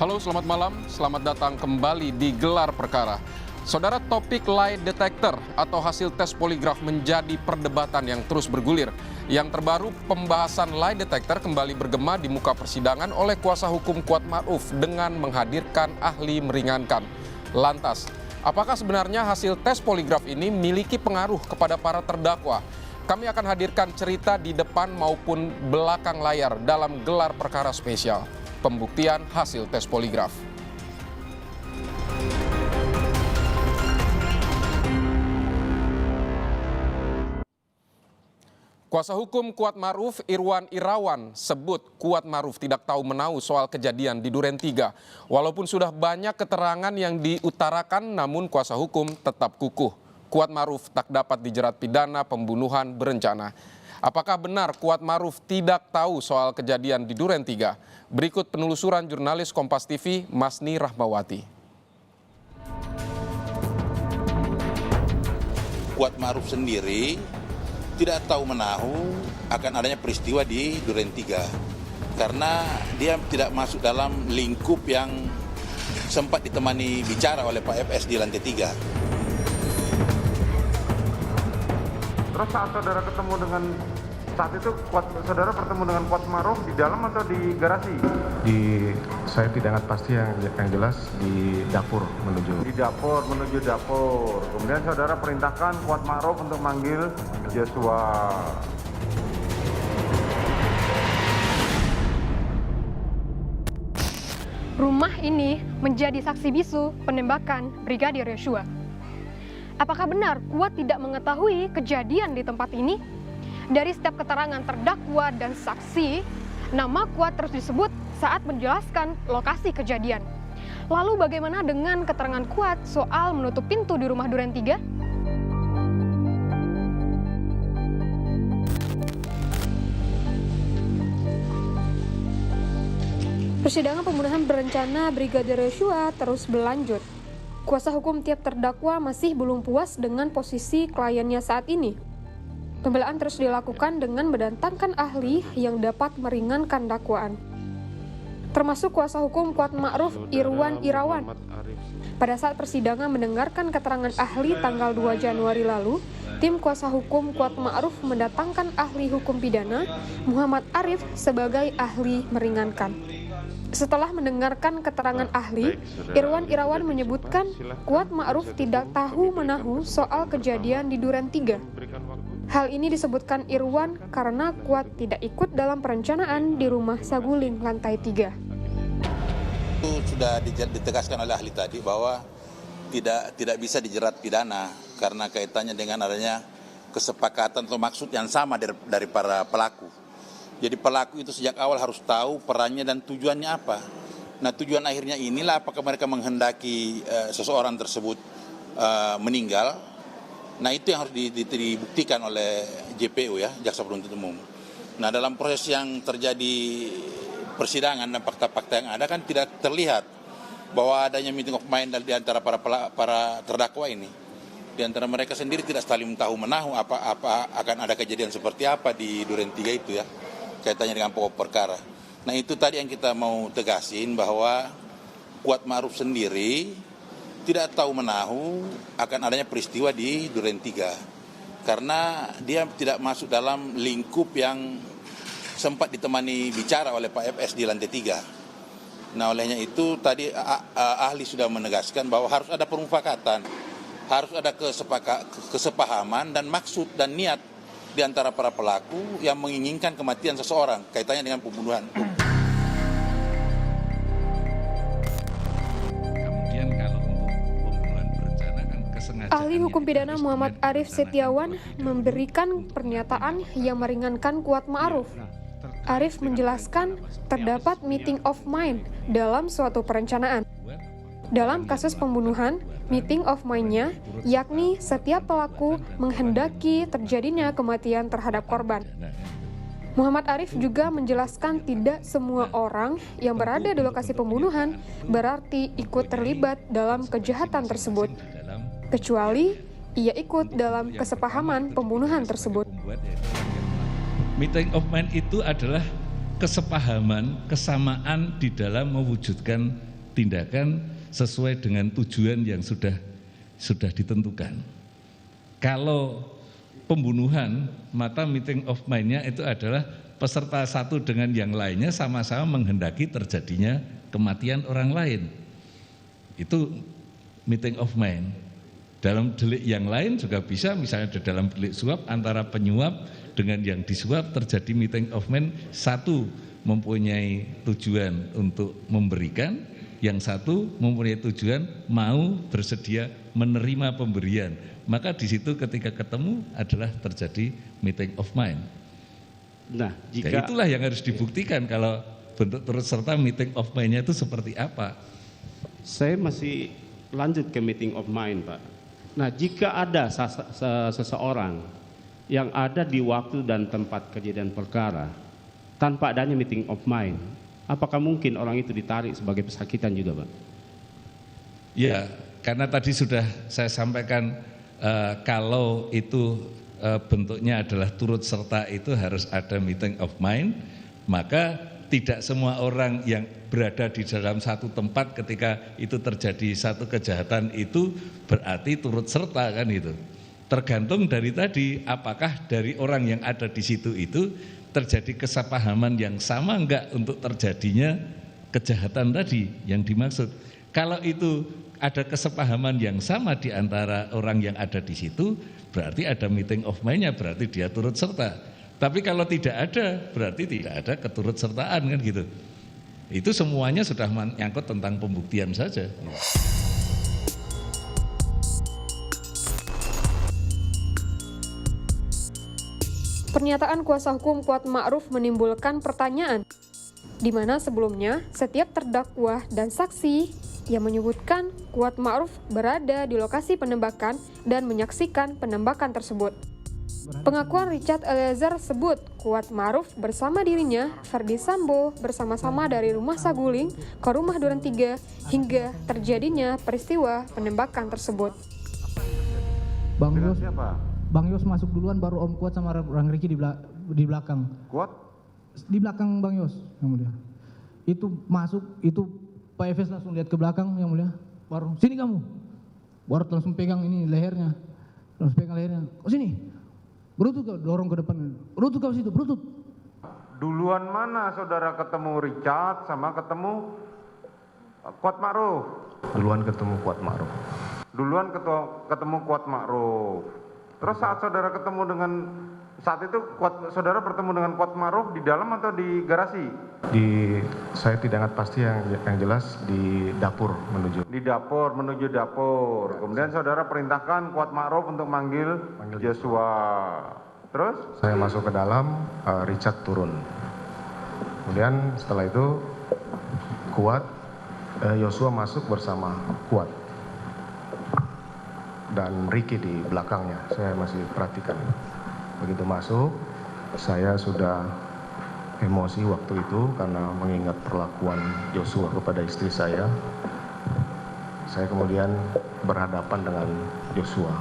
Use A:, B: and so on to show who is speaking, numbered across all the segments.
A: Halo, selamat malam. Selamat datang kembali di Gelar Perkara. Saudara, topik lie detector atau hasil tes poligraf menjadi perdebatan yang terus bergulir. Yang terbaru, pembahasan lie detector kembali bergema di muka persidangan oleh kuasa hukum Kuatma'ruf dengan menghadirkan ahli meringankan. Lantas, apakah sebenarnya hasil tes poligraf ini memiliki pengaruh kepada para terdakwa? Kami akan hadirkan cerita di depan maupun belakang layar dalam Gelar Perkara spesial pembuktian hasil tes poligraf. Kuasa hukum Kuatma'ruf Irwan Irawan sebut Kuatma'ruf tidak tahu menahu soal kejadian di Duren 3. Walaupun sudah banyak keterangan yang diutarakan, namun kuasa hukum tetap kukuh. Kuatma'ruf tak dapat dijerat pidana pembunuhan berencana. Apakah benar Kuatma'ruf tidak tahu soal kejadian di Duren 3? Berikut penelusuran jurnalis Kompas TV Masni Rahmawati.
B: Kuatma'ruf sendiri tidak tahu menahu akan adanya peristiwa di Duren 3 karena dia tidak masuk dalam lingkup yang sempat ditemani bicara oleh Pak FS di lantai 3.
C: Terus saat saudara ketemu dengan saat itu saudara bertemu dengan Kuatma'ruf di dalam atau di garasi?
D: Saya tidak ingat pasti, yang jelas di dapur menuju.
C: Di dapur menuju dapur. Kemudian saudara perintahkan Kuatma'ruf untuk manggil Joshua.
E: Rumah ini menjadi saksi bisu penembakan Brigadir Joshua. Apakah benar Kuat tidak mengetahui kejadian di tempat ini? Dari setiap keterangan terdakwa dan saksi, nama Kuat terus disebut saat menjelaskan lokasi kejadian. Lalu bagaimana dengan keterangan Kuat soal menutup pintu di rumah Duren 3? Persidangan pembunuhan berencana Brigadir Joshua terus berlanjut. Kuasa hukum tiap terdakwa masih belum puas dengan posisi kliennya saat ini. Pembelaan terus dilakukan dengan mendatangkan ahli yang dapat meringankan dakwaan. Termasuk kuasa hukum Kuatma'ruf Irwan Irawan. Pada saat persidangan mendengarkan keterangan ahli tanggal 2 Januari lalu, tim kuasa hukum Kuatma'ruf mendatangkan ahli hukum pidana Muhammad Arif sebagai ahli meringankan. Setelah mendengarkan keterangan ahli, Irwan Irawan menyebutkan Kuatma'ruf tidak tahu menahu soal kejadian di Duren 3. Hal ini disebutkan Irwan karena Kuat tidak ikut dalam perencanaan di rumah Saguling lantai 3.
B: Itu sudah ditegaskan oleh ahli tadi bahwa tidak bisa dijerat pidana karena kaitannya dengan adanya kesepakatan atau maksud yang sama dari para pelaku. Jadi pelaku itu sejak awal harus tahu perannya dan tujuannya apa. Nah, tujuan akhirnya inilah apakah mereka menghendaki seseorang tersebut meninggal. Nah, itu yang harus dibuktikan oleh JPU ya, Jaksa Penuntut Umum. Nah, dalam proses yang terjadi persidangan dan fakta-fakta yang ada kan tidak terlihat bahwa adanya meeting of mind di antara para terdakwa ini. Di antara mereka sendiri tidak saling tahu menahu apa akan ada kejadian seperti apa di Duren 3 itu ya, kaitannya dengan pokok perkara. Nah, itu tadi yang kita mau tegasin bahwa Kuatma'ruf sendiri tidak tahu menahu akan adanya peristiwa di Duren 3 karena dia tidak masuk dalam lingkup yang sempat ditemani bicara oleh Pak FS di lantai 3. Nah, olehnya itu tadi ahli sudah menegaskan bahwa harus ada permufakatan, harus ada kesepahaman dan maksud dan niat di antara para pelaku yang menginginkan kematian seseorang kaitannya dengan pembunuhan.
E: Ahli hukum pidana Muhammad Arif Setiawan memberikan pernyataan yang meringankan Kuatma'ruf. Arif menjelaskan terdapat meeting of mind dalam suatu perencanaan. Dalam kasus pembunuhan, meeting of mind-nya yakni setiap pelaku menghendaki terjadinya kematian terhadap korban. Muhammad Arif juga menjelaskan tidak semua orang yang berada di lokasi pembunuhan berarti ikut terlibat dalam kejahatan tersebut, kecuali ia ikut dalam kesepahaman pembunuhan tersebut.
F: Meeting of mind itu adalah kesepahaman, kesamaan di dalam mewujudkan tindakan sesuai dengan tujuan yang sudah ditentukan. Kalau pembunuhan, maka meeting of mind-nya itu adalah peserta satu dengan yang lainnya sama-sama menghendaki terjadinya kematian orang lain. Itu meeting of mind. Dalam delik yang lain juga bisa, misalnya dalam delik suap antara penyuap dengan yang disuap terjadi meeting of mind, satu mempunyai tujuan untuk memberikan, yang satu mempunyai tujuan mau bersedia menerima pemberian. Maka di situ ketika ketemu adalah terjadi meeting of mind.
G: Nah,
F: Ya, itulah yang harus dibuktikan kalau bentuk turut serta meeting of mind-nya itu seperti apa.
G: saya masih lanjut ke meeting of mind, Pak. Nah, jika ada seseorang yang ada di waktu dan tempat kejadian perkara tanpa adanya meeting of mind, apakah mungkin orang itu ditarik sebagai pesakitan juga, Pak?
F: Ya, karena tadi sudah saya sampaikan kalau itu bentuknya adalah turut serta itu harus ada meeting of mind, maka tidak semua orang yang berada di dalam satu tempat ketika itu terjadi satu kejahatan itu berarti turut serta, kan itu. Tergantung dari tadi apakah dari orang yang ada di situ itu terjadi kesepahaman yang sama enggak untuk terjadinya kejahatan tadi yang dimaksud. Kalau itu ada kesepahaman yang sama di antara orang yang ada di situ, berarti ada meeting of mind-nya, berarti dia turut serta. Tapi kalau tidak ada, berarti tidak ada keturut sertaan, kan gitu. Itu semuanya sudah menyangkut tentang pembuktian saja.
E: Pernyataan kuasa hukum Kuat Ma'ruf menimbulkan pertanyaan, di mana sebelumnya setiap terdakwa dan saksi yang menyebutkan Kuat Ma'ruf berada di lokasi penembakan dan menyaksikan penembakan tersebut. Pengakuan Richard Eliezer sebut Kuat Ma'ruf bersama dirinya, Ferdy Sambo, bersama-sama dari rumah Saguling ke rumah Duren 3 hingga terjadinya peristiwa penembakan tersebut.
H: Bang Yos masuk duluan, baru Om Kuat sama Bang Riki di belakang.
C: Kuat?
H: Di belakang Bang Yos, yang mulia. Itu masuk, itu Pak Efes langsung lihat ke belakang, yang mulia. Baru, sini kamu. Baru langsung pegang ini lehernya. Langsung pegang lehernya. Oh sini. Berutut kau, dorong ke depan. Berutut kau situ, berutut.
C: Duluan mana saudara ketemu Richard sama ketemu Kuat Ma'ruf?
D: Duluan ketemu Kuat Ma'ruf.
C: Duluan ketemu Kuat Ma'ruf. Terus saat saudara ketemu dengan, saat itu saudara bertemu dengan Kuat Ma'ruf di dalam atau di garasi?
D: Saya tidak ingat pasti, yang jelas di dapur menuju.
C: Di dapur, menuju dapur. Kemudian saudara perintahkan Kuat Ma'ruf untuk manggil Joshua. Terus?
D: Saya masuk ke dalam, Richard turun. Kemudian setelah itu Joshua masuk bersama Kuat. Dan Ricky di belakangnya, saya masih perhatikan. Begitu masuk, saya sudah emosi waktu itu karena mengingat perlakuan Joshua kepada istri saya. Saya kemudian berhadapan dengan Joshua.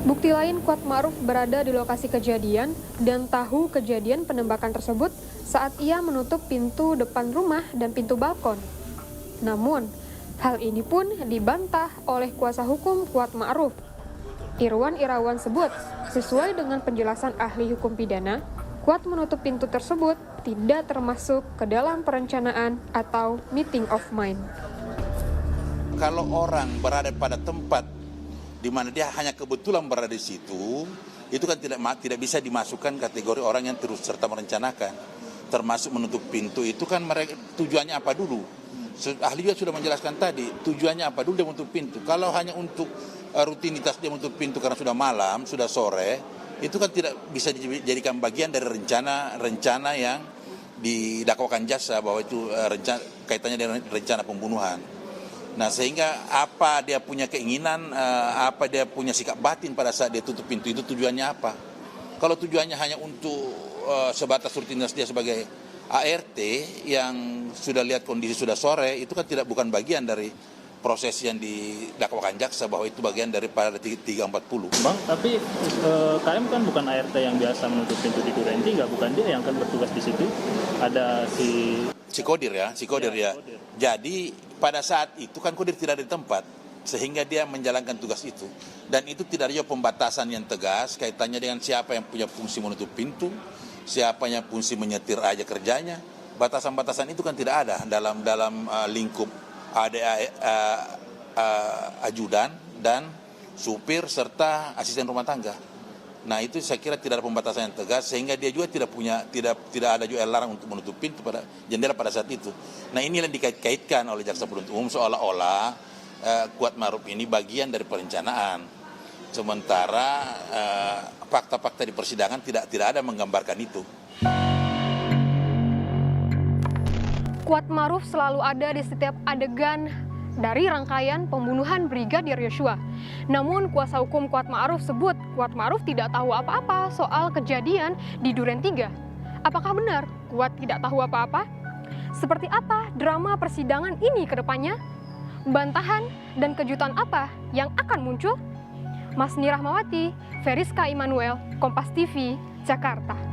E: Bukti lain Kuat Ma'ruf berada di lokasi kejadian dan tahu kejadian penembakan tersebut saat ia menutup pintu depan rumah dan pintu balkon. Namun, hal ini pun dibantah oleh kuasa hukum Kuat Ma'ruf. Irwan Irawan sebut, sesuai dengan penjelasan ahli hukum pidana, Kuat menutup pintu tersebut tidak termasuk ke dalam perencanaan atau meeting of mind.
B: Kalau orang berada pada tempat di mana dia hanya kebetulan berada di situ, itu kan tidak bisa dimasukkan kategori orang yang terus serta merencanakan. Termasuk menutup pintu itu kan mereka tujuannya apa dulu? Ahli juga sudah menjelaskan tadi, tujuannya apa dulu dia menutup pintu. Kalau hanya untuk rutinitas dia menutup pintu karena sudah malam, sudah sore, itu kan tidak bisa dijadikan bagian dari rencana yang didakwakan jaksa bahwa itu kaitannya dengan rencana pembunuhan. Nah, sehingga apa dia punya keinginan, apa dia punya sikap batin pada saat dia tutup pintu itu tujuannya apa? Kalau tujuannya hanya untuk sebatas rutinitas dia sebagai ART yang sudah lihat kondisi sudah sore, itu kan bukan bagian dari proses yang didakwakan jaksa bahwa itu bagian daripada 340.
I: Bang, tapi KM kan bukan ART yang biasa menutup pintu di Duren 3, bukan dia yang kan bertugas di situ. Ada si
B: Kodir ya.
I: Kodir.
B: Jadi pada saat itu kan Kodir tidak ada di tempat, sehingga dia menjalankan tugas itu. Dan itu tidak ada pembatasan yang tegas kaitannya dengan siapa yang punya fungsi menutup pintu, siapa yang fungsi menyetir aja kerjanya. Batasan-batasan itu kan tidak ada dalam lingkup ada ajudan dan supir serta asisten rumah tangga. Nah itu saya kira tidak ada pembatasan yang tegas sehingga dia juga tidak ada juga larang untuk menutup pintu pada jendela pada saat itu. Nah ini yang dikait-kaitkan oleh jaksa penuntut umum seolah-olah Kuat Ma'ruf ini bagian dari perencanaan. Sementara fakta-fakta di persidangan tidak ada menggambarkan itu.
E: Kuat Ma'ruf selalu ada di setiap adegan dari rangkaian pembunuhan Brigadir Yosua. Namun kuasa hukum Kuat Ma'ruf sebut Kuat Ma'ruf tidak tahu apa-apa soal kejadian di Duren 3. Apakah benar Kuat tidak tahu apa-apa? Seperti apa drama persidangan ini ke depannya? Bantahan dan kejutan apa yang akan muncul? Masni Rahmawati, Feriska Immanuel, Kompas TV, Jakarta.